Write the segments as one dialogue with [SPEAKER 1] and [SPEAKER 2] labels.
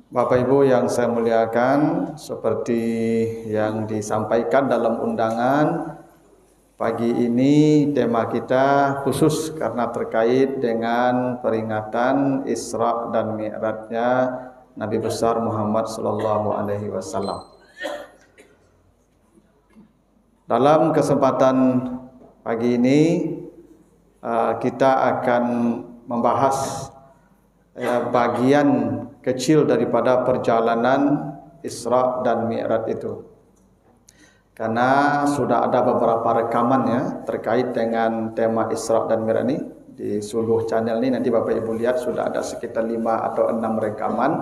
[SPEAKER 1] Bapak Ibu yang saya muliakan, seperti yang disampaikan dalam undangan, pagi ini tema kita khusus karena terkait dengan peringatan Isra dan Mi'rajnya Nabi besar Muhammad sallallahu alaihi wasallam. Dalam kesempatan pagi ini kita akan membahas bagian kecil daripada perjalanan Isra dan Mi'raj itu. Karena sudah ada beberapa rekaman ya terkait dengan tema Isra dan Mi'raj ini di seluruh channel ini. Nanti Bapak Ibu lihat sudah ada sekitar 5 atau 6 rekaman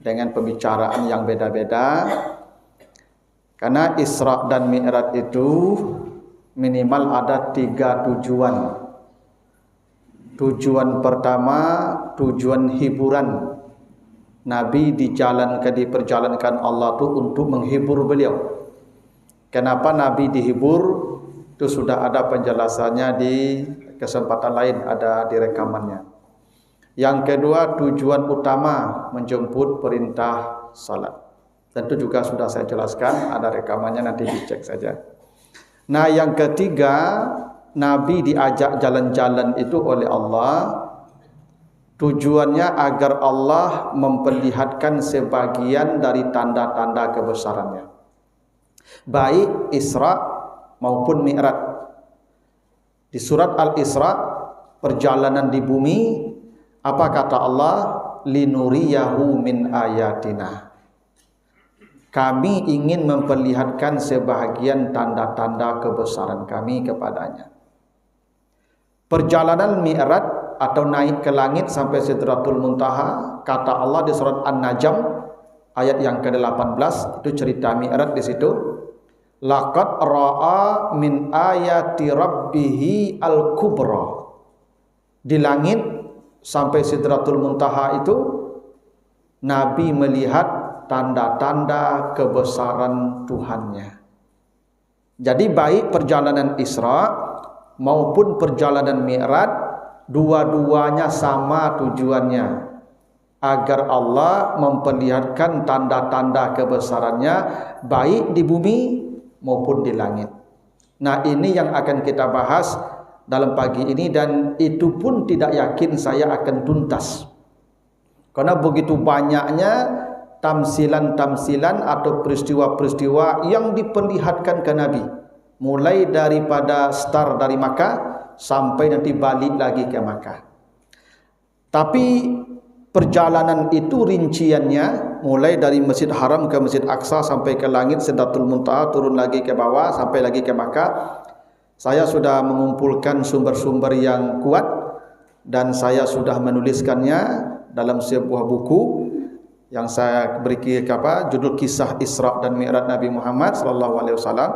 [SPEAKER 1] dengan pembicaraan yang beda-beda. Karena Isra dan Mi'raj itu minimal ada 3 tujuan. Tujuan pertama, tujuan hiburan. Nabi diperjalankan Allah itu untuk menghibur beliau. Kenapa Nabi dihibur? Itu sudah ada penjelasannya di kesempatan lain, ada di rekamannya. Yang kedua, tujuan utama menjemput perintah salat. Tentu juga sudah saya jelaskan, ada rekamannya, nanti dicek saja. Nah, yang ketiga, Nabi diajak jalan-jalan itu oleh Allah. Tujuannya agar Allah memperlihatkan sebagian dari tanda-tanda kebesarannya, baik Isra maupun Mi'raj. Di surat Al-Isra, perjalanan di bumi, apa kata Allah? Linuriyahu min ayatina. Kami ingin memperlihatkan sebahagian tanda-tanda kebesaran kami kepadanya. Perjalanan Mi'raj atau naik ke langit sampai Sidratul Muntaha, kata Allah di surat An-Najm ayat yang ke-18, itu cerita Mi'raj di situ. Laqad ra'a min ayati rabbihi al-kubra. Di langit sampai Sidratul Muntaha itu Nabi melihat tanda-tanda kebesaran Tuhannya. Jadi baik perjalanan Isra maupun perjalanan Mi'raj, dua-duanya sama tujuannya, agar Allah memperlihatkan tanda-tanda kebesarannya baik di bumi maupun di langit. Nah, ini yang akan kita bahas dalam pagi ini, dan itu pun tidak yakin saya akan tuntas. Karena begitu banyaknya tamsilan-tamsilan atau peristiwa-peristiwa yang diperlihatkan ke Nabi. Mulai daripada start dari Makkah sampai nanti balik lagi ke Makkah. Tapi perjalanan itu rinciannya mulai dari Masjid Haram ke Masjid Aqsa sampai ke langit Sidratul Muntaha, turun lagi ke bawah sampai lagi ke Makkah. Saya sudah mengumpulkan sumber-sumber yang kuat dan saya sudah menuliskannya dalam sebuah buku yang saya beri judul Kisah Isra dan Mi'raj Nabi Muhammad sallallahu alaihi wasallam.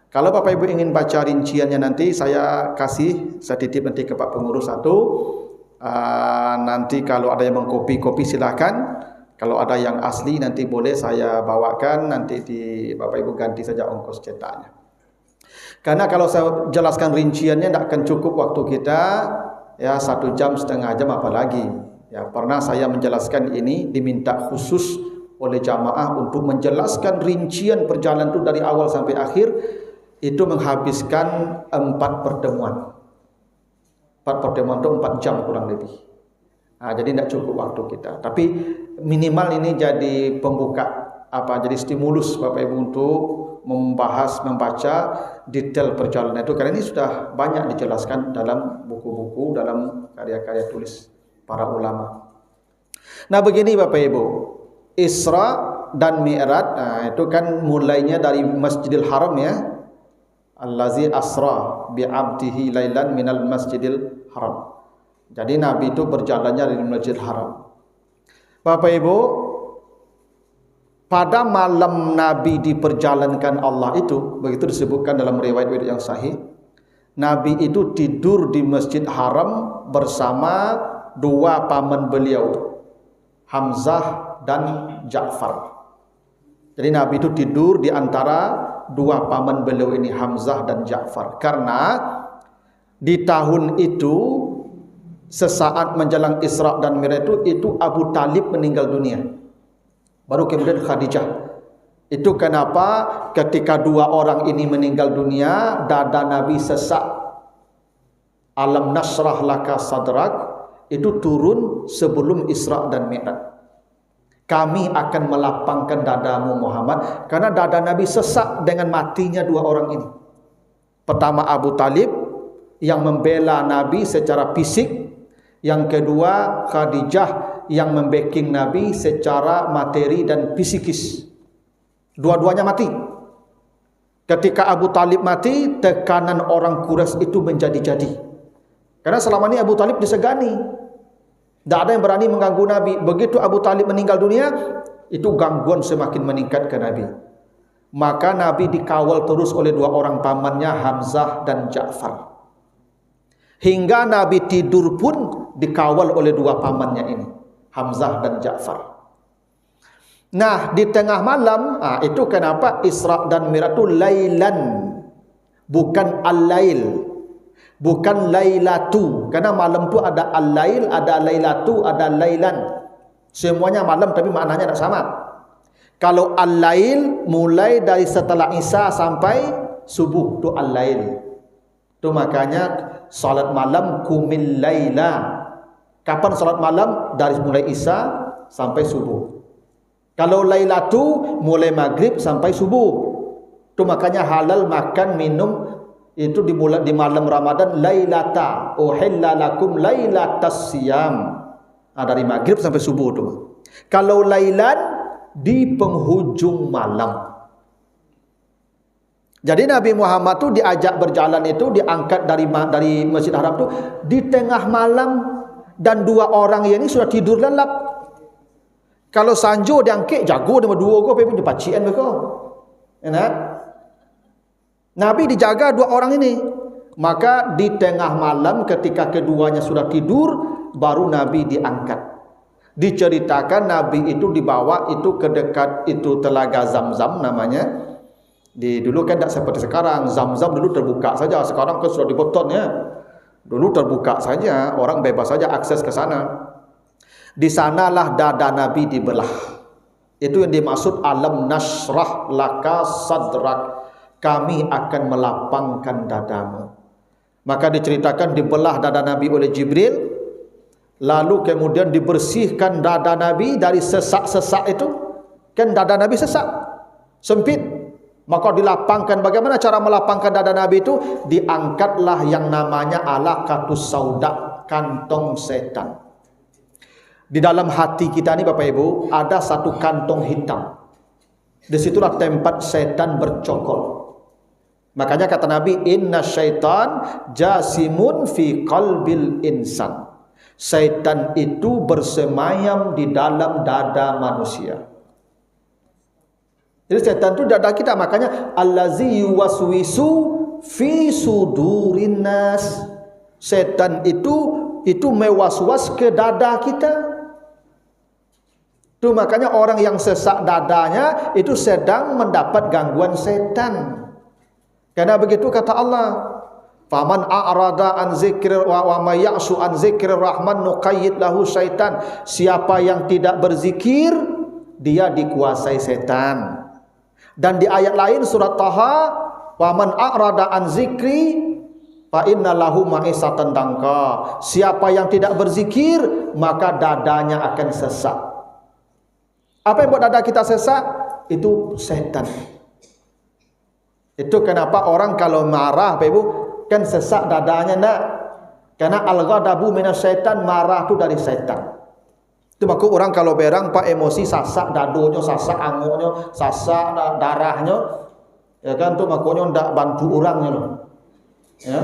[SPEAKER 1] Kalau Bapak Ibu ingin baca rinciannya nanti saya titip nanti ke Pak Pengurus satu. Nanti kalau ada yang mengkopi silakan. Kalau ada yang asli nanti boleh saya bawakan, nanti Bapak Ibu ganti saja ongkos cetaknya. Karena kalau saya jelaskan rinciannya tidak akan cukup waktu kita ya 1 jam, setengah jam apalagi. Ya, pernah saya menjelaskan ini diminta khusus oleh jamaah untuk menjelaskan rincian perjalanan itu dari awal sampai akhir. Itu menghabiskan 4 pertemuan. 4 pertemuan itu 4 jam kurang lebih. Nah, jadi tidak cukup waktu kita. Tapi minimal ini jadi pembuka, jadi stimulus Bapak Ibu untuk membaca detail perjalanan itu. Karena ini sudah banyak dijelaskan dalam buku-buku, dalam karya-karya tulis para ulama. Nah, begini Bapak Ibu, Isra dan Mi'raj, itu kan mulainya dari Masjidil Haram ya. Allazi asra bi'abdihi lailan minal masjidil haram. Jadi Nabi itu berjalannya dari Masjidil Haram. Bapak Ibu, pada malam Nabi diperjalankan Allah itu, begitu disebutkan dalam riwayat-riwayat yang sahih, Nabi itu tidur di Masjid Haram bersama 2 paman beliau, Hamzah dan Ja'far. Jadi Nabi itu tidur di antara 2 paman beliau ini, Hamzah dan Ja'far. Karena di tahun itu sesaat menjelang Isra dan Mi'raj itu Abu Talib meninggal dunia. baru kemudian Khadijah. Itu kenapa ketika dua orang ini meninggal dunia, dada Nabi sesak. Alam nasrah laka sadrak itu turun sebelum Isra dan Mi'raj. Kami akan melapangkan dadamu Muhammad, karena dada Nabi sesak dengan matinya dua orang ini. Pertama Abu Talib yang membela Nabi secara fisik, yang kedua Khadijah yang membacking Nabi secara materi dan fisikis. Dua-duanya mati. Ketika Abu Talib mati, tekanan orang Quraisy itu menjadi-jadi. Karena selama ini Abu Talib disegani. Tidak ada yang berani mengganggu Nabi. Begitu Abu Talib meninggal dunia, itu gangguan semakin meningkat ke Nabi. Maka Nabi dikawal terus oleh dua orang pamannya, Hamzah dan Ja'far. Hingga Nabi tidur pun dikawal oleh dua pamannya ini, Hamzah dan Ja'far. Nah, di tengah malam, itu kenapa Isra dan Mi'raj itu lailan, bukan al-lail, bukan lailatu. Karena malam itu ada al-lail, ada lailatu, ada lailan. Semuanya malam tapi maknanya tidak sama. Kalau al-lail mulai dari setelah Isya sampai subuh, itu al-lail. Itu makanya salat malam kumil laila. Kapan salat malam? Dari mulai Isya sampai subuh. Kalau lailatu mulai maghrib sampai subuh. Itu makanya halal makan minum itu di malam Ramadan, lailata uhilla lakum lailatas siyam. Dari maghrib sampai subuh tu. Kalau lailan di penghujung malam. Jadi Nabi Muhammad tu diajak berjalan itu, diangkat dari Masjid Haram tu di tengah malam, dan dua orang ini sudah tidur lelap. Kalau sanjo diangkat jago nama dua ko pun dipacian mereka. Enak. Nabi dijaga dua orang ini. Maka di tengah malam ketika keduanya sudah tidur, baru Nabi diangkat. Diceritakan Nabi itu dibawa itu ke dekat itu telaga Zamzam namanya. Dulu kan tidak seperti sekarang. Zamzam dulu terbuka saja, sekarang kan sudah diboton ya. Dulu terbuka saja, orang bebas saja akses ke sana. Di sanalah dada Nabi dibelah. Itu yang dimaksud alam nasrah laka sadrak. Kami akan melapangkan dadamu. Maka diceritakan dibelah dada Nabi oleh Jibril. Lalu kemudian dibersihkan dada Nabi dari sesak-sesak itu. Kan dada Nabi sesak, sempit. Maka dilapangkan. Bagaimana cara melapangkan dada Nabi itu? Diangkatlah yang namanya alaqatus sauda, kantong setan. Di dalam hati kita ni Bapak Ibu ada satu kantong hitam. Disitulah tempat setan bercokol. Makanya kata Nabi, inna syaitan jasimun fi qalbil insan. Setan itu bersemayam di dalam dada manusia. Jadi setan itu dada kita. Makanya allazi yuwaswisu fi sudurin nas. Setan itu mewaswas ke dada kita. Itu makanya orang yang sesak dadanya itu sedang mendapat gangguan setan. Karena begitu kata Allah, faman a'rada an zikri wa may ya'shu an zikri rahman nuqayyid lahu syaitan. Siapa yang tidak berzikir, dia dikuasai setan. Dan di ayat lain surat Taha, faman a'rada an zikri fa inna lahu ma'isatan dangka. Siapa yang tidak berzikir, maka dadanya akan sesak. Apa yang buat dada kita sesak? Itu setan. Itu kenapa orang kalau marah, Bapak Ibu, kan sesak dadanya nak. Karena al-ghadabu minasyaitan, marah itu dari setan. Itu maka orang kalau berang pak emosi sasak dadonya, sasak angoknya, sasak darahnya. Ya kan tuh makanya ndak bantu orangnya loh. Ya.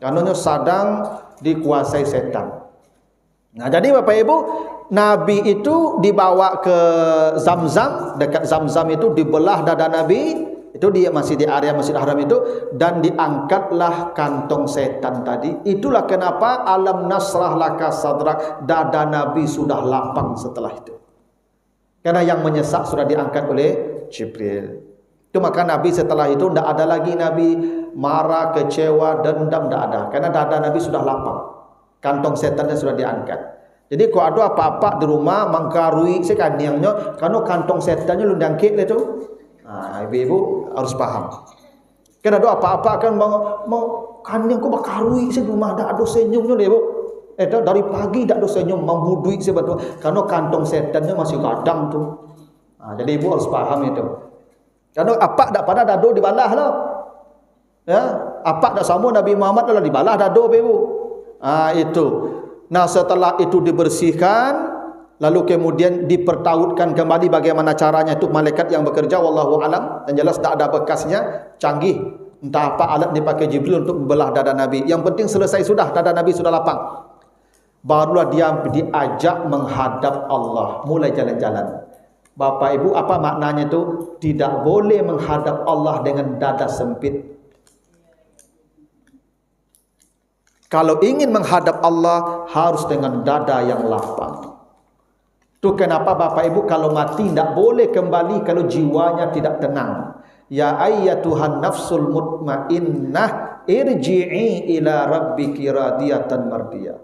[SPEAKER 1] Karena sedang dikuasai setan. Nah, jadi Bapak Ibu, Nabi itu dibawa ke Zamzam, dekat Zamzam itu dibelah dada Nabi, itu dia masih di area Masjid Haram itu, dan diangkatlah kantong setan tadi. Itulah kenapa alam nasrah laka sadrak, dada Nabi sudah lapang setelah itu. Karena yang menyesak sudah diangkat oleh Jibril. Itu maka Nabi setelah itu tidak ada lagi Nabi marah, kecewa, dendam, tidak ada. Karena dada Nabi sudah lapang. Kantong setannya sudah diangkat. Jadi kalau ada apa-apa di rumah mengkarui sekaniangnya, karena kantong setannya lundang kek le tu. Ibu-ibu harus paham. Kan ada apa-apa kan mau kaniang ko bakarui se rumah dak ada senyumnya le, Bu. Dari pagi dak ada senyum membudui sebab karena kantong setannya masih kadang tu. Jadi ibu harus paham itu. Karena apa dak pada dado dibalah lah. Ya, apa dak sama Nabi Muhammad adalah dibalah dado ibu. Itu. Nah, setelah itu dibersihkan, lalu kemudian dipertautkan kembali bagaimana caranya itu malaikat yang bekerja, wallahu alam, dan jelas tak ada bekasnya, canggih. Entah apa alat dipakai Jibril untuk membelah dada Nabi. Yang penting selesai sudah, dada Nabi sudah lapang. Barulah dia diajak menghadap Allah, mulai jalan-jalan. Bapak Ibu, apa maknanya itu? Tidak boleh menghadap Allah dengan dada sempit. Kalau ingin menghadap Allah harus dengan dada yang lapang. Itu kenapa Bapak Ibu kalau mati tidak boleh kembali kalau jiwanya tidak tenang. Ya ayyatuhan nafsul mutmainnah irji'i ila rabbiki radiyatan mardiyah.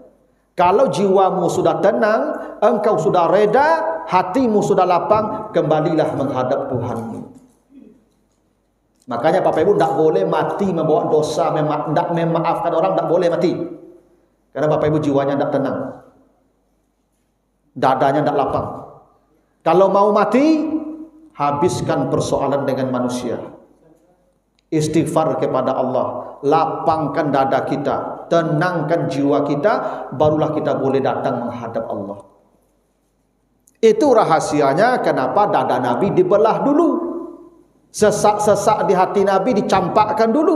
[SPEAKER 1] Kalau jiwamu sudah tenang, engkau sudah reda, hatimu sudah lapang, kembalilah menghadap Tuhanmu. Makanya Bapak Ibu tidak boleh mati membawa dosa, tidak memaafkan orang, tidak boleh mati. Karena Bapak Ibu jiwanya tidak tenang. Dadanya tidak lapang. Kalau mau mati, habiskan persoalan dengan manusia. Istighfar kepada Allah. Lapangkan dada kita. Tenangkan jiwa kita. Barulah kita boleh datang menghadap Allah. Itu rahasianya kenapa dada Nabi dibelah dulu. Sesak-sesak di hati Nabi dicampakkan dulu.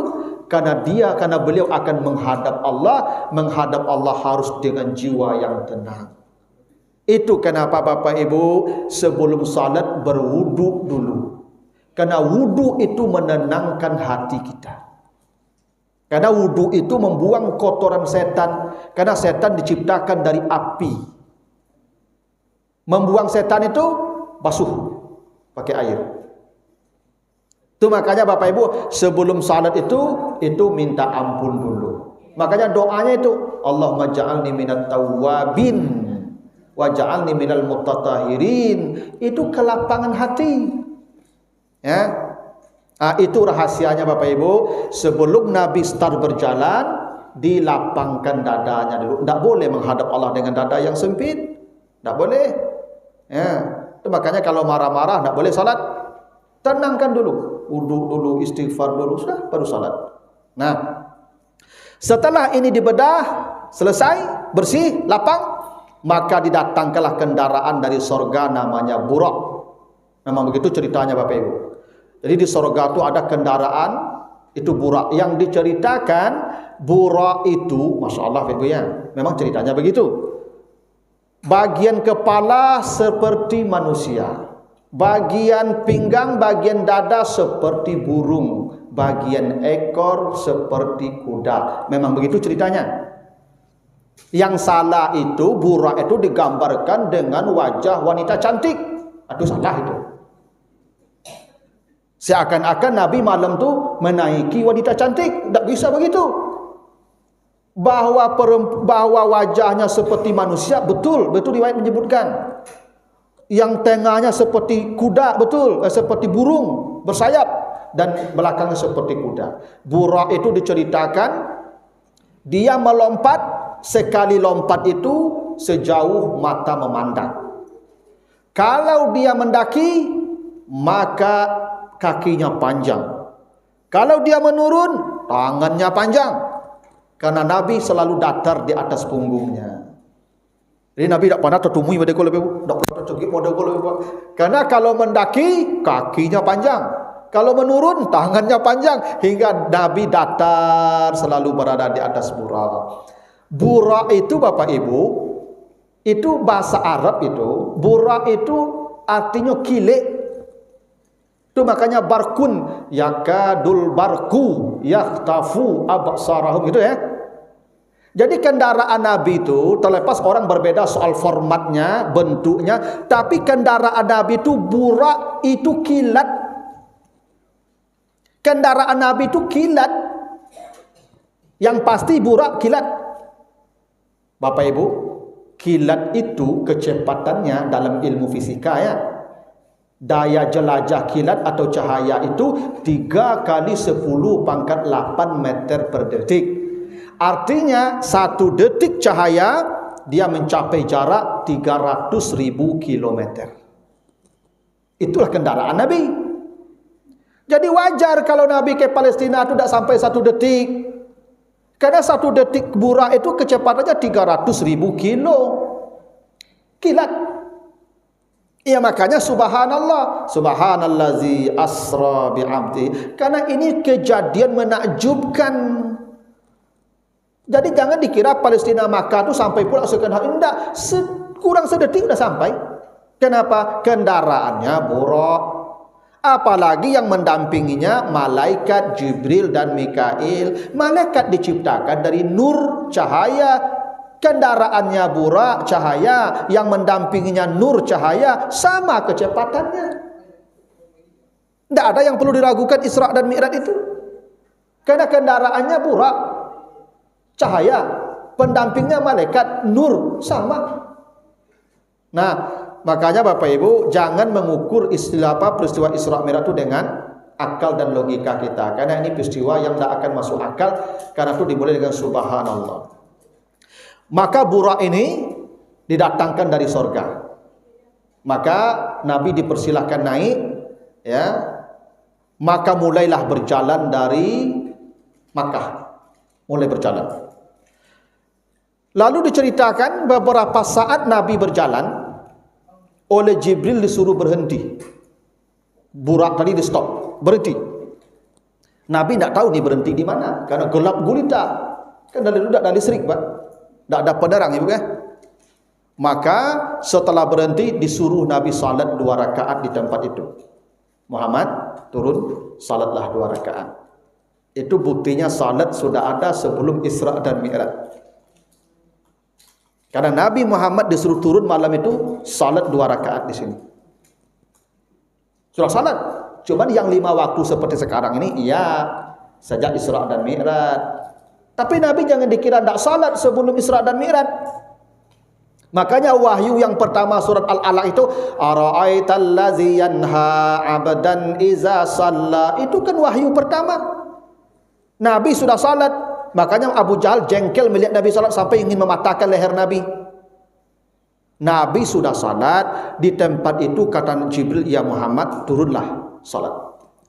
[SPEAKER 1] Karena beliau akan menghadap Allah. Menghadap Allah harus dengan jiwa yang tenang. Itu kenapa Bapak Ibu sebelum salat berwudu dulu. Karena wudu itu menenangkan hati kita. Karena wudu itu membuang kotoran setan. Karena setan diciptakan dari api. Membuang setan itu basuh pakai air. Itu makanya Bapak Ibu sebelum salat itu minta ampun dulu. Makanya doanya itu Allahumma ja'alni minat tawwabin wa ja'alni minal mutatahhirin. Itu kelapangan hati. Ya. Itu rahasianya Bapak Ibu. Sebelum Nabi start berjalan, dilapangkan dadanya dulu. Tidak boleh menghadap Allah dengan dada yang sempit. Tidak boleh. Ya. Itu makanya kalau marah-marah tidak boleh salat. Tenangkan dulu, wudu dulu, istighfar dulu, sudah baru salat. Nah, setelah ini dibedah, selesai, bersih, lapang, maka didatangkanlah kendaraan dari sorga namanya Burak. Memang begitu ceritanya Bapak Ibu. Jadi di sorga itu ada kendaraan, itu Burak. Yang diceritakan Burak itu, Masya Allah Bapak Ibu ya, memang ceritanya begitu. Bagian kepala seperti manusia. Bagian pinggang, bagian dada seperti burung, bagian ekor seperti kuda. Memang begitu ceritanya. Yang salah itu Burak itu digambarkan dengan wajah wanita cantik. Aduh salah itu. Seakan-akan Nabi malam tu menaiki wanita cantik. Tak bisa begitu. Bahwa wajahnya seperti manusia, betul riwayat menyebutkan. Yang tengahnya seperti kuda, betul, seperti burung bersayap, dan belakangnya seperti kuda. Burak itu diceritakan dia melompat, sekali lompat itu sejauh mata memandang. Kalau dia mendaki, maka kakinya panjang. Kalau dia menurun, tangannya panjang. Karena Nabi selalu datar di atas punggungnya. Jadi Nabi tak pernah tertumui pada kau lebih, tak pernah tercegik pada kau lebih. Karena kalau mendaki, kakinya panjang. Kalau menurun, tangannya panjang. Hingga Nabi datar selalu berada di atas Burak. Burak itu Bapak Ibu, itu bahasa Arab itu. Burak itu artinya kilik. Itu makanya barkun. Yakadul barku yaktafu absarahum. Gitu ya. Jadi kendaraan Nabi itu terlepas orang berbeda soal formatnya, bentuknya, tapi kendaraan Nabi itu Burak itu kilat. Kendaraan Nabi itu kilat. Yang pasti Burak kilat. Bapak Ibu, Kilat itu kecepatannya dalam ilmu fisika ya. Daya jelajah kilat atau cahaya itu 3 kali 10 pangkat 8 meter per detik. Artinya 1 detik cahaya dia mencapai jarak 300.000 kilometer. Itulah kendaraan Nabi. Jadi wajar kalau Nabi ke Palestina itu tidak sampai 1 detik. Karena 1 detik burak itu kecepatannya 300.000 kilo kilat. Ya makanya subhanallah, subhanallazi asra bi'abdi. Karena ini kejadian menakjubkan. Jadi jangan dikira Palestina Makkah itu sampai pula sekedar indah, kurang sedetik sudah sampai. Kenapa? Kendaraannya buruk. Apalagi yang mendampinginya malaikat Jibril dan Mikail. Malaikat diciptakan dari nur cahaya. Kendaraannya burak cahaya, yang mendampinginya nur cahaya, sama kecepatannya. Tidak ada yang perlu diragukan Isra dan Mi'raj itu. Karena kendaraannya burak cahaya, pendampingnya malaikat nur, sama. Nah, makanya Bapak Ibu jangan mengukur peristiwa Isra Mi'raj itu dengan akal dan logika kita. Karena ini peristiwa yang tidak akan masuk akal, karena itu dimulai dengan subhanallah. Maka burak ini didatangkan dari sorga. Maka Nabi dipersilahkan naik, ya. Maka mulailah berjalan dari Makkah, mulai berjalan. Lalu diceritakan beberapa saat Nabi berjalan, oleh Jibril disuruh berhenti. Burak tadi di stop, berhenti. Nabi tidak tahu ni berhenti di mana, karena gelap gulita. Kan dari dulu tak ada listrik, Pak. Tak ada penerang, ibu kan? Maka setelah berhenti disuruh Nabi salat 2 rakaat di tempat itu. Muhammad turun, salatlah 2 rakaat. Itu buktinya salat sudah ada sebelum Isra dan Mi'raj. Karena Nabi Muhammad disuruh turun malam itu salat 2 rakaat di sini. Sudah salat. Cuman yang 5 waktu seperti sekarang ini, iya, sejak Isra dan Mi'raj. Tapi Nabi jangan dikira tidak salat sebelum Isra dan Mi'raj. Makanya wahyu yang pertama surat Al-Alaq itu, ara'aital ladzi yanha 'abdan iza shalla. Itu kan wahyu pertama. Nabi sudah salat. Makanya Abu Jahal jengkel melihat Nabi salat sampai ingin mematahkan leher Nabi. Nabi sudah salat, di tempat itu kata Jibril, ya Muhammad, turunlah salat.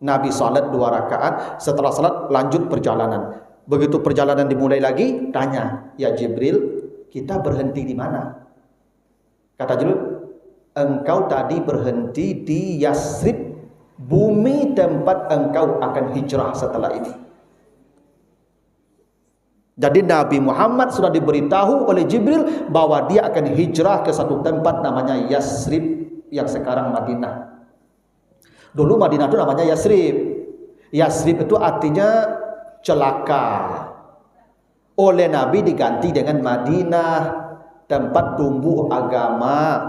[SPEAKER 1] Nabi salat 2 rakaat, setelah salat lanjut perjalanan. Begitu perjalanan dimulai lagi, tanya, ya Jibril, kita berhenti di mana? Kata Jibril, engkau tadi berhenti di Yasrib, bumi tempat engkau akan hijrah setelah ini. Jadi Nabi Muhammad sudah diberitahu oleh Jibril bahwa dia akan hijrah ke satu tempat namanya Yasrib, yang sekarang Madinah. Dulu Madinah itu namanya Yasrib. Yasrib itu artinya celaka. Oleh Nabi diganti dengan Madinah, tempat tumbuh agama.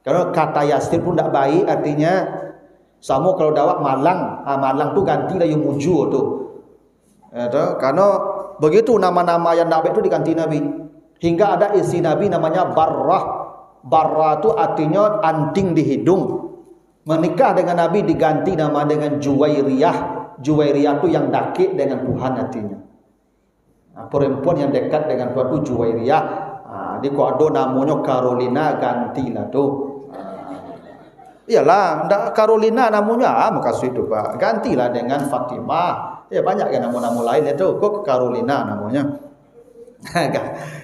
[SPEAKER 1] Karena kata Yasrib pun tidak baik, artinya sama kalau dawak Malang. Malang tu ganti lah yang muju tu. Karena begitu nama-nama yang tidak baik itu diganti Nabi. Hingga ada istri Nabi namanya Barrah. Barrah tu artinya anting di hidung. Menikah dengan Nabi diganti nama dengan Juwairiyah. Juwairiyah itu yang dakik dengan Tuhan hatinya. Perempuan yang dekat dengan Tuhan itu Juwairiyah. Di kode namanya Carolina, gantilah tu. Iyalah, ndak Carolina namanya, makasih itu Pak. Gantilah dengan Fatimah. Ya banyak kan nama-nama lain itu. Kok Carolina namanya?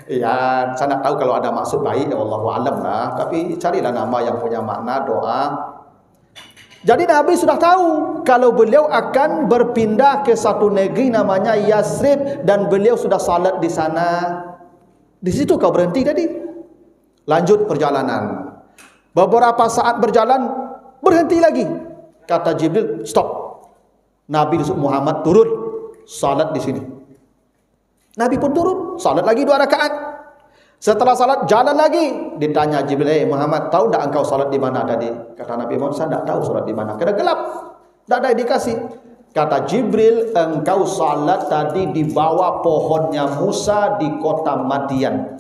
[SPEAKER 1] Ya, saya tak tahu kalau ada maksud baik, ya wallahu alam lah. Tapi carilah nama yang punya makna doa. Jadi Nabi sudah tahu kalau beliau akan berpindah ke satu negeri namanya Yasrib, dan beliau sudah salat di sana. Di situ kau berhenti tadi. Lanjut perjalanan. Beberapa saat berjalan, berhenti lagi. Kata Jibril, stop. Nabi Muhammad turun, salat di sini. Nabi pun turun, salat lagi 2 rakaat. Setelah salat jalan lagi, ditanya Jibril, Muhammad, tahu tak engkau salat di mana tadi? Kata Nabi Muhammad, saya tak tahu salat di mana. Karena gelap, tak ada indikasi. Kata Jibril, engkau salat tadi di bawah pohonnya Musa di kota Madian.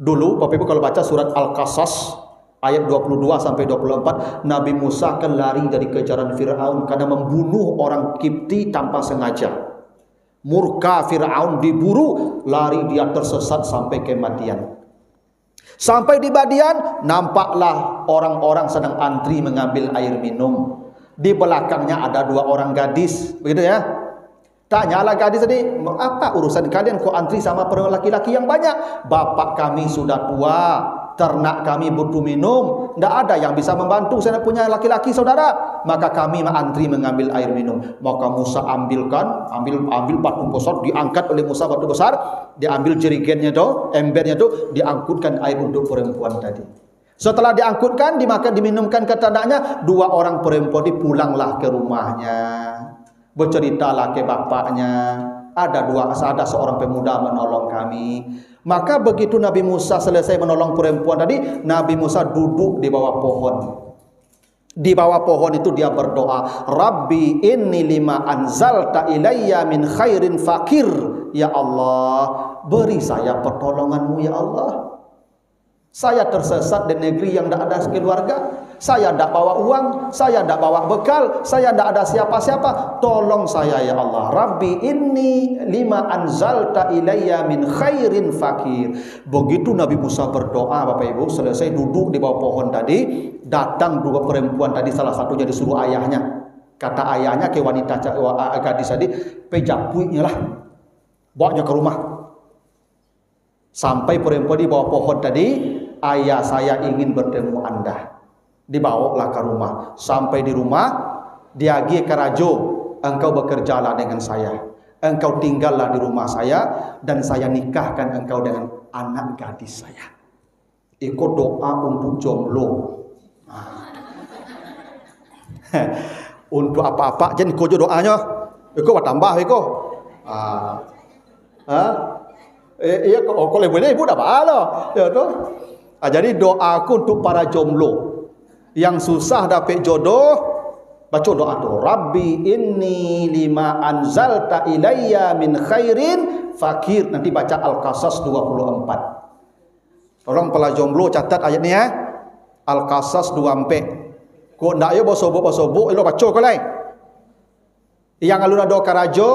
[SPEAKER 1] Dulu Bapak Ibu kalau baca surat Al-Qasas ayat 22 sampai 24, Nabi Musa kan lari dari kejaran Firaun karena membunuh orang Kipti tanpa sengaja. Murka Firaun, diburu, lari dia tersesat sampai kematian. Sampai di Madian, nampaklah orang-orang sedang antri mengambil air minum. Di belakangnya ada 2 orang gadis, begitu ya. Tanyalah gadis tadi, apa urusan kalian kok antri sama laki-laki yang banyak? Bapak kami sudah tua, ternak kami butuh minum, tidak ada yang bisa membantu, saya punya laki-laki saudara, maka kami antri mengambil air minum. Maka Musa ambil batu besar, diangkat oleh Musa batu besar, diambil jerigennya tu, embernya tu, diangkutkan air untuk perempuan tadi. Setelah diangkutkan, dimakan, diminumkan ke tandanya, 2 orang perempuan ini pulanglah ke rumahnya. Berceritalah ke bapaknya, ada seorang pemuda menolong kami. Maka begitu Nabi Musa selesai menolong perempuan tadi, Nabi Musa duduk di bawah pohon. Di bawah pohon itu dia berdoa, Rabbi inni lima anzalta ilayya min khairin fakir. Ya Allah, beri saya pertolonganmu ya Allah. Saya tersesat di negeri yang tidak ada keluarga. Saya tidak bawa uang, saya tidak bawa bekal, saya tidak ada siapa-siapa. Tolong saya ya Allah. Rabbi inni lima anzalta ilayya min khairin fakir. Begitu Nabi Musa berdoa, Bapak Ibu, selesai duduk di bawah pohon tadi, datang 2 perempuan tadi, salah satunya disuruh ayahnya. Kata ayahnya ke wanita gadis tadi, pejapuinya lah, bawanya ke rumah. Sampai perempuan di bawah pohon tadi, ayah saya ingin bertemu Anda. Dibawalah ke rumah. Sampai di rumah, dia pergi ke rajo, engkau bekerjalah dengan saya, engkau tinggallah di rumah saya, dan saya nikahkan engkau dengan anak gadis saya. Ikut doa untuk jomblo. Untuk apa-apa jangan ikut doanya, ikut tambah ikut. Iya, kalau boleh ibu dah pahala. Ya tu. Jadi doaku untuk para jomblo yang susah dapat jodoh, baca doa tu. Rabbi inni lima anzalta ilayya min khairin fakir. Nanti baca Al-Qasas 24. Tolong para jomblo catat ayat ni ya. Al-Qasas 24. Kau ndak yo bosobok elo baca kau lain. Yang alun ada karajo,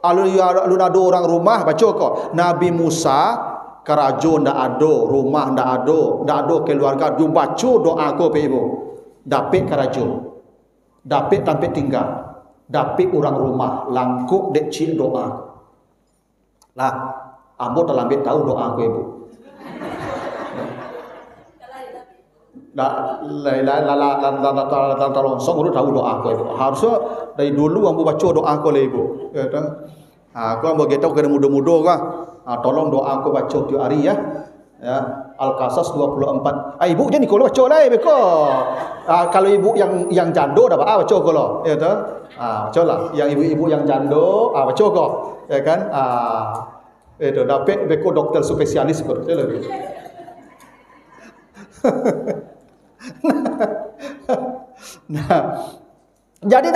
[SPEAKER 1] alun ada orang rumah baca kau. Nabi Musa karajo ndak ada, rumah ndak ada keluarga, dia baca doa ko pe ibu. Dapat karajo. Dapat tempat tinggal. Dapat orang rumah, langkuk dek cik doa. Lah, ambo telah ambil tahu doa ko ibu. Longsong udah tahu doa ko ibu. Harusnya dari dulu ambo baca doa ko le ibu. Ya ta. Aku ambo getau kena muda-muda kah. Tolong doa aku baca tiap hari ya. Ya, Al-Qasas 24. Ibu je ni kalau baca lah beko. Kalau ibu yang jando dah baca kalau. Ya tu. Baca lah. Yang ibu-ibu yang jando baca kau. Ya kan? Itu dapat beko dokter spesialis betul lagi. Nah, jadi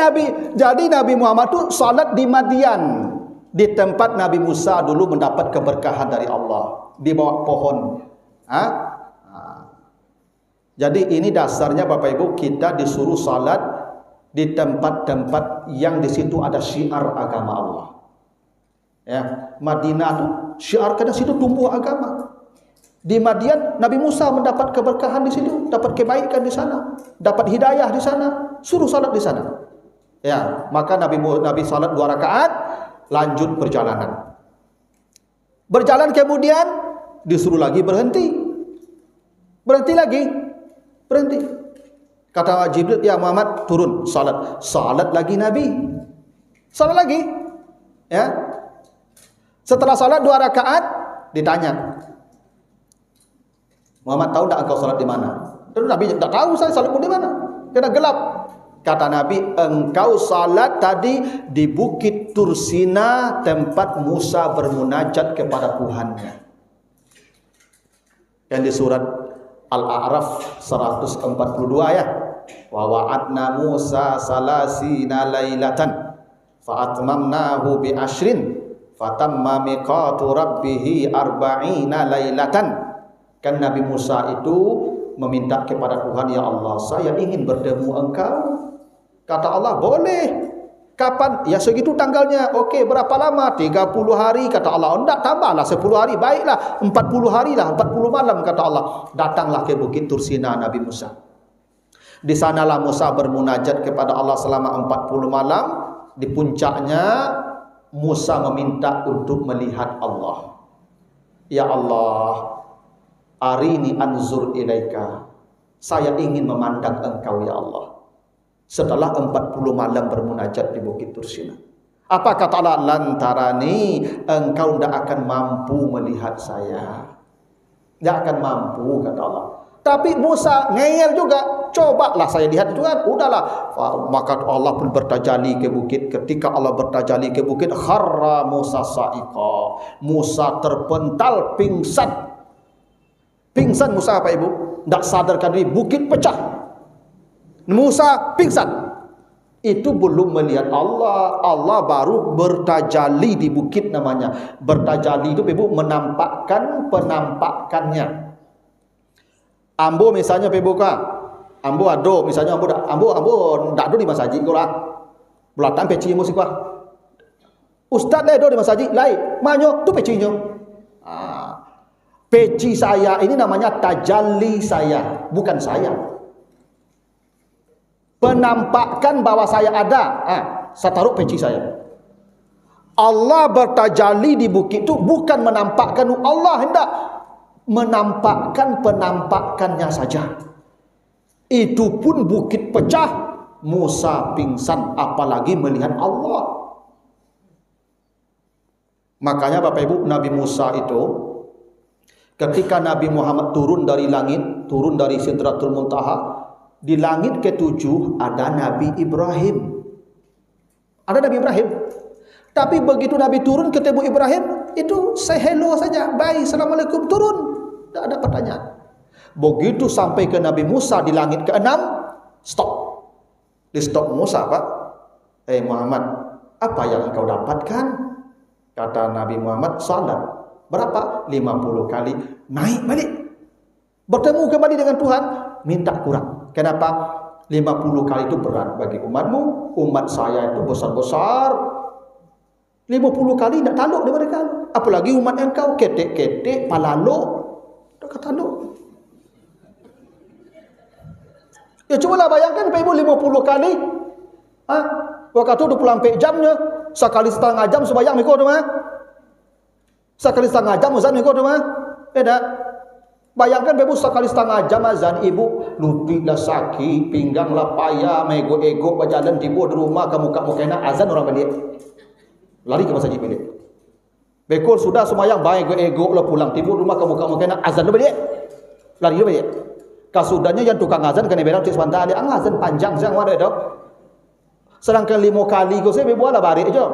[SPEAKER 1] Nabi Muhammad tu salat di Madian. Di tempat Nabi Musa dulu mendapat keberkahan dari Allah di bawah pohon. Jadi ini dasarnya Bapak Ibu, kita disuruh salat di tempat-tempat yang di situ ada syiar agama Allah. Ya, Madinah itu syiar karena situ tumbuh agama. Di Madian Nabi Musa mendapat keberkahan di situ, dapat kebaikan di sana, dapat hidayah di sana, suruh salat di sana. Ya, maka Nabi salat 2 rakaat. Lanjut perjalanan. Berjalan kemudian disuruh lagi berhenti. Berhenti lagi. Berhenti. Kata Jibril, ya Muhammad turun salat. Salat lagi Nabi. Salat lagi. Ya. Setelah salat 2 rakaat ditanya, Muhammad tahu tak engkau salat di mana? Terus Nabi tak tahu saya salat di mana. Kena gelap. Kata Nabi, engkau salat tadi di Bukit Tursina, tempat Musa bermunajat kepada Tuhannya. Yang di surat Al-A'raf 142 ya. Wa wa'adna Musa salasina lailatan fa atmamnahu bi ashrin fatamma miqatu rabbih arba'ina lailatan. Kan Nabi Musa itu meminta kepada Tuhan, ya Allah, saya ingin bertemu engkau. Kata Allah, boleh. Kapan? Ya segitu tanggalnya. Okey, berapa lama? 30 hari. Kata Allah, enggak, tambahlah 10 hari. Baiklah, 40 hari lah, 40 malam. Kata Allah, datanglah ke Bukit Tursina Nabi Musa. Di sanalah Musa bermunajat kepada Allah selama 40 malam. Di puncaknya Musa meminta untuk melihat Allah. Ya Allah, arini anzur ilaika. Saya ingin memandang engkau ya Allah. Setelah 40 malam bermunajat di Bukit Tursina. Apa kata Allah? Lantarani, engkau tidak akan mampu melihat saya. Tidak akan mampu, kata Allah. Tapi Musa ngeyel juga. Cobalah saya lihat itu kan. Udahlah. Maka Allah pun bertajalli ke bukit. Ketika Allah bertajalli ke bukit, kharra Musa sa'iqa. Musa terpental, pingsan. Pingsan Musa, Pak Ibu. Tak sadarkan diri, bukit pecah. Musa pingsan. Itu belum melihat Allah. Allah baru bertajalli di bukit namanya. Bertajalli itu Ibu menampakkan penampakannya. Ambo misalnya Ibu ka. Ambo ado misalnya ambo ndak ado di masjid ko lah. Belatan peci musik ka. Ustaz le do di masjid lai. Manyo tu pecinyo. Peci saya ini namanya tajalli saya, bukan saya. Penampakan bahwa saya ada. Saya taruh peci saya. Allah bertajalli di bukit itu bukan menampakkan Allah, hendak menampakkan penampakannya saja. Itu pun bukit pecah, Musa pingsan, apalagi melihat Allah. Makanya Bapak Ibu, Nabi Musa itu ketika Nabi Muhammad turun dari langit, turun dari Sidratul Muntaha, di langit ke-7 ada Nabi Ibrahim. Ada Nabi Ibrahim. Tapi begitu Nabi turun ketemu Ibrahim, itu say hello saja. Bye, assalamualaikum, turun. Tidak ada pertanyaan. Begitu sampai ke Nabi Musa di langit ke-6, stop. Di stop Musa, Pak. Muhammad, apa yang engkau dapatkan? Kata Nabi Muhammad, salat. Berapa? 50 kali. Naik balik. Bertemu kembali dengan Tuhan, minta kurang. Kenapa? 50 kali itu berat bagi umatmu. Umat saya itu besar-besar. 50 kali tidak taluk di mereka. Apalagi umat engkau ketek-ketek, palalo. Tak taluk. Ya cubalah bayangkan Pak Ibu 50 kali. Waktu itu 24 jamnya. Sekali setengah jam sembahyang mikir tu mah. Sekali setengah jam azan mikir tu mah. Beda. Bayangkan Ibu sekali setengah jam azan, Ibu lututlah sakit, pingganglah payah, mego-ego berjalan tiba di rumah, kamu kena azan orang balik. Lari ke masjid balik. Bekor sudah semayang baik ego lah pulang tiba di rumah, kamu kena azan balik. Lari balik. Kasudahnya yang tukang azan kena berak sebentar dia azan panjang siang ada itu. Sedangkan 5 kali kau saya buatlah balik aja.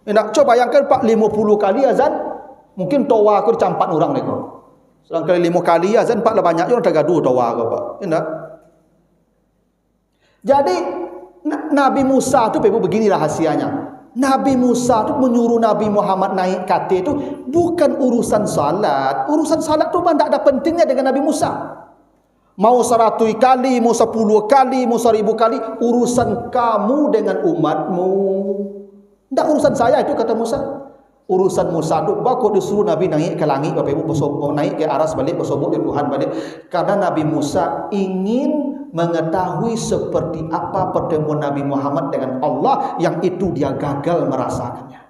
[SPEAKER 1] Nak coba bayangkan Pak 50 kali azan, mungkin toa aku dicampak orang ni kau. Sedangkan 5 kali azan Pak lah banyak orang tergaduh toa kau Pak. Indah. Jadi Nabi Musa tu Ibu begini rahasianya. Nabi Musa tu menyuruh Nabi Muhammad naik kate tu bukan urusan salat. Urusan salat tu tak ada pentingnya dengan Nabi Musa. Mau 100 kali, mau 10 kali, mau 1000 kali, urusan kamu dengan umatmu. Tak urusan saya itu, kata Musa. Urusan Musa itu, bakal disuruh Nabi naik ke langit, Bapak Ibu, naik ke aras balik, bersobok di Tuhan balik. Karena Nabi Musa ingin mengetahui seperti apa pertemuan Nabi Muhammad dengan Allah, yang itu dia gagal merasakannya.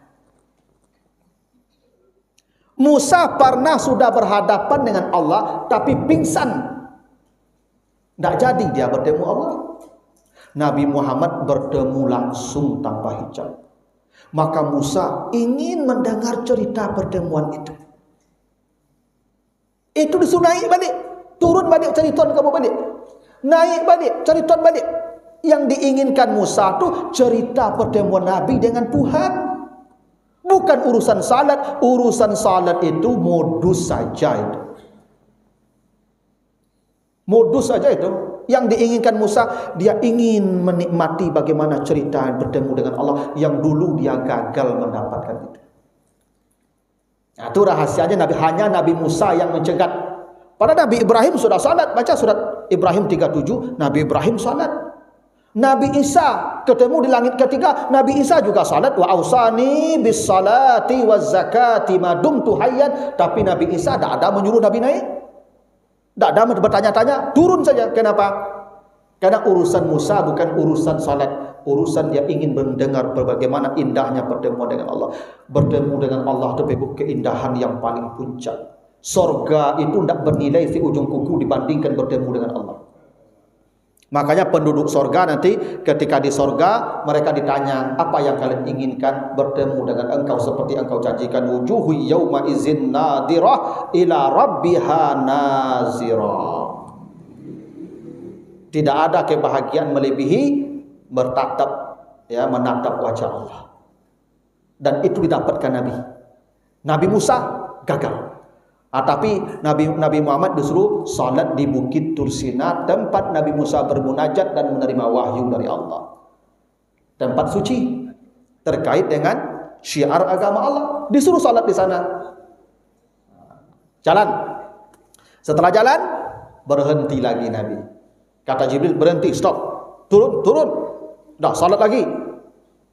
[SPEAKER 1] Musa pernah sudah berhadapan dengan Allah, tapi pingsan. Tak jadi dia bertemu Allah. Nabi Muhammad bertemu langsung tanpa hijab. Maka Musa ingin mendengar cerita pertemuan itu. Itu disuruh naik balik. Turun balik, cari Tuhan kamu balik. Naik balik, cari Tuhan balik. Yang diinginkan Musa itu cerita pertemuan Nabi dengan Tuhan. Bukan urusan salat. Urusan salat itu modus saja itu. Modus saja itu. Yang diinginkan Musa, dia ingin menikmati bagaimana cerita bertemu dengan Allah yang dulu dia gagal mendapatkan itu. Nah, itu rahasianya hanya Nabi Musa yang mencegat. Padahal Nabi Ibrahim sudah salat. Baca surat Ibrahim 37, Nabi Ibrahim salat. Nabi Isa ketemu di langit ketiga, Nabi Isa juga salat. Wa ausani bis salati waz zakati ma dumtu hayyan. Tapi Nabi Isa tidak ada menyuruh Nabi naik, tidak ada bertanya-tanya, turun saja. Kenapa? Karena urusan Musa bukan urusan salat, urusan dia ingin mendengar bagaimana indahnya bertemu dengan Allah. Bertemu dengan Allah itu keindahan yang paling puncak. Sorga itu tidak bernilai di ujung kuku dibandingkan bertemu dengan Allah. Makanya penduduk sorga nanti ketika di sorga mereka ditanya, apa yang kalian inginkan? Bertemu dengan engkau seperti engkau janjikan. Wujuhu yawma izin nadirah ila rabbiha nazirah. Tidak ada kebahagiaan melebihi bertatap, ya, menatap wajah Allah. Dan itu didapatkan Nabi Musa gagal. Tapi Nabi Muhammad disuruh salat di Bukit Tursina, tempat Nabi Musa bermunajat dan menerima wahyu dari Allah. Tempat suci terkait dengan syiar agama Allah. Disuruh salat di sana. Jalan. Setelah jalan, berhenti lagi Nabi. Kata Jibril, berhenti, stop. Turun. Dah salat lagi.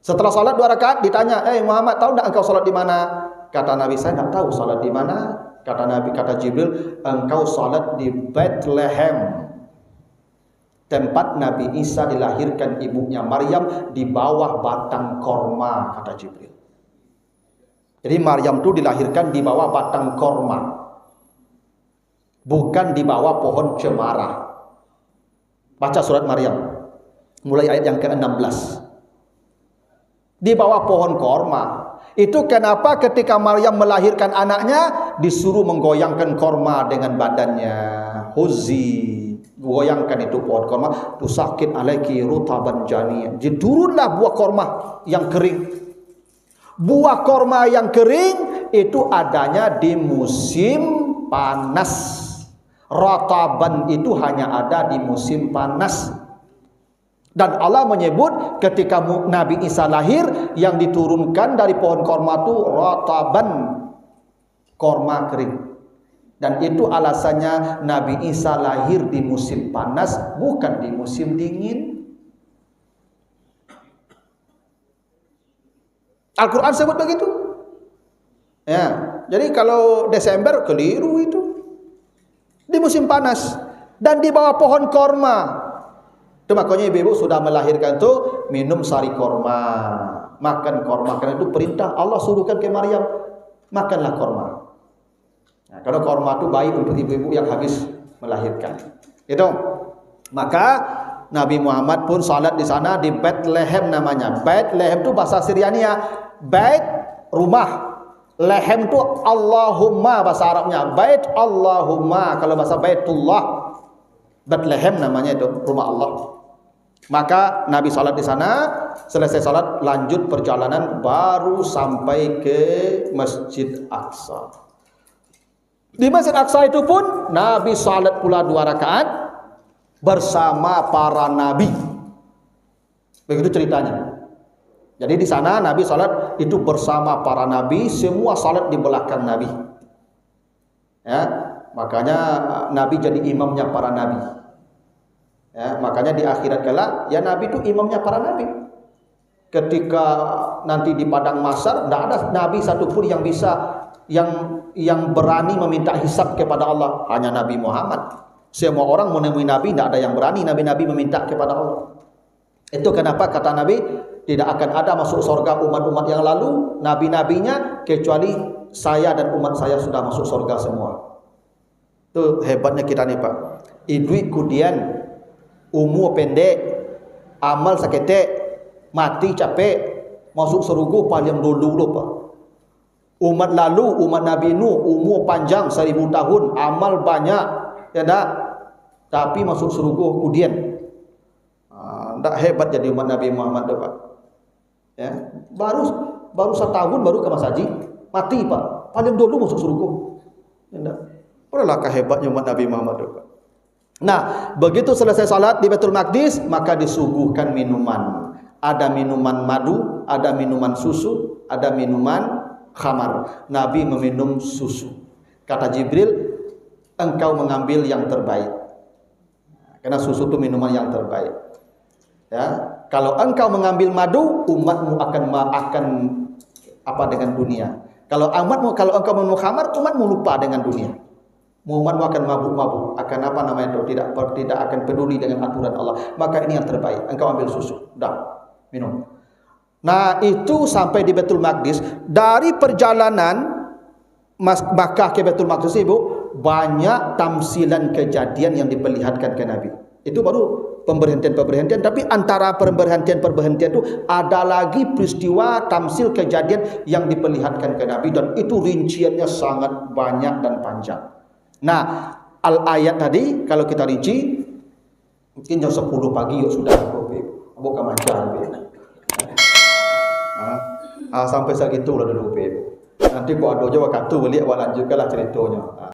[SPEAKER 1] Setelah salat 2 rakaat ditanya, Muhammad, tahu tak engkau salat di mana? Kata Nabi, saya tidak tahu salat di mana. Kata Jibril, engkau salat di Bethlehem, tempat Nabi Isa dilahirkan ibunya Maryam, di bawah batang korma, kata Jibril. Jadi Maryam itu dilahirkan di bawah batang korma, bukan di bawah pohon cemara. Baca surat Maryam mulai ayat yang ke-16. Di bawah pohon korma. Itu kenapa ketika Maryam melahirkan anaknya disuruh menggoyangkan korma dengan badannya. Huzi, goyangkan itu pohon korma, tusakit alaiki rutaban janiyah. Jadi turunlah buah korma yang kering. Buah korma yang kering itu adanya di musim panas. Rataban itu hanya ada di musim panas. Dan Allah menyebut ketika Nabi Isa lahir, yang diturunkan dari pohon korma itu rataban, korma kering. Dan itu alasannya Nabi Isa lahir di musim panas, bukan di musim dingin. Al-Quran sebut begitu. Ya, jadi kalau Desember keliru itu. Di musim panas dan di bawah pohon korma. Itu makanya ibu-ibu sudah melahirkan tuh minum sari korma, makan korma. Karena itu perintah Allah suruhkan ke Maryam, makanlah korma. Nah, kalau korma itu baik untuk ibu-ibu yang habis melahirkan. Itu. Maka Nabi Muhammad pun salat di sana di Bethlehem namanya. Bethlehem itu bahasa Syriania. Bait rumah. Lehem itu Allahumma bahasa Arabnya. Bait Allahumma kalau bahasa Baitullah. Bethlehem namanya itu rumah Allah. Maka Nabi salat di sana, selesai salat lanjut perjalanan baru sampai ke Masjid Aqsa. Di Masjid Aqsa itu pun Nabi salat pula 2 rakaat bersama para nabi. Begitu ceritanya. Jadi di sana Nabi salat itu bersama para nabi, semua salat di belakang Nabi. Ya, makanya Nabi jadi imamnya para nabi. Ya, makanya di akhirat kala ya Nabi itu imamnya para nabi. Ketika nanti di padang mahsyar tidak ada nabi satupun yang bisa yang berani meminta hisab kepada Allah, hanya Nabi Muhammad. Semua orang menemui Nabi, tidak ada yang berani nabi-nabi meminta kepada Allah. Itu kenapa kata Nabi, tidak akan ada masuk surga umat-umat yang lalu, nabi-nabinya, kecuali saya dan umat saya sudah masuk surga semua. Itu hebatnya kita nih Pak. Idui kudian, umur pendek, amal sakete, mati capek, masuk surga paling dulu Pak. Umat lalu, umat Nabi Nuh, umur panjang 1000 tahun, amal banyak, ya tak? Tapi masuk surga kudian. Tak hebat jadi umat Nabi Muhammad tu Pak. Ya, baru 1 tahun baru ke Mas Haji, mati Pak. Paling dulu masuk surga. Ya, berapa hebatnya umat Nabi Muhammad tu Pak. Nah, begitu selesai salat di Baitul Maqdis, maka disuguhkan minuman. Ada minuman madu, ada minuman susu, ada minuman khamar. Nabi meminum susu. Kata Jibril, engkau mengambil yang terbaik. Karena susu itu minuman yang terbaik. Ya, kalau engkau mengambil madu, umatmu akan apa dengan dunia. Kalau engkau minum khamar, umatmu lupa dengan dunia. Umatmu akan mabuk-mabuk, akan apa namanya itu, tidak akan peduli dengan aturan Allah. Maka ini yang terbaik. Engkau ambil susu, dah minum. Nah, itu sampai di Baitul Maqdis. Dari perjalanan Makkah ke Baitul Maqdis, Ibu, banyak tamsilan kejadian yang diperlihatkan ke Nabi. Itu baru pemberhentian, tapi antara pemberhentian itu ada lagi peristiwa tamsil kejadian yang diperlihatkan ke Nabi, dan itu rinciannya sangat banyak dan panjang. Nah, al-ayat tadi kalau kita rinci mungkin jam 10 pagi yuk sudah bukan macam sampai segitu lah dulu. Nanti kau ada jawab kata boleh awak lanjutkanlah ceritanya.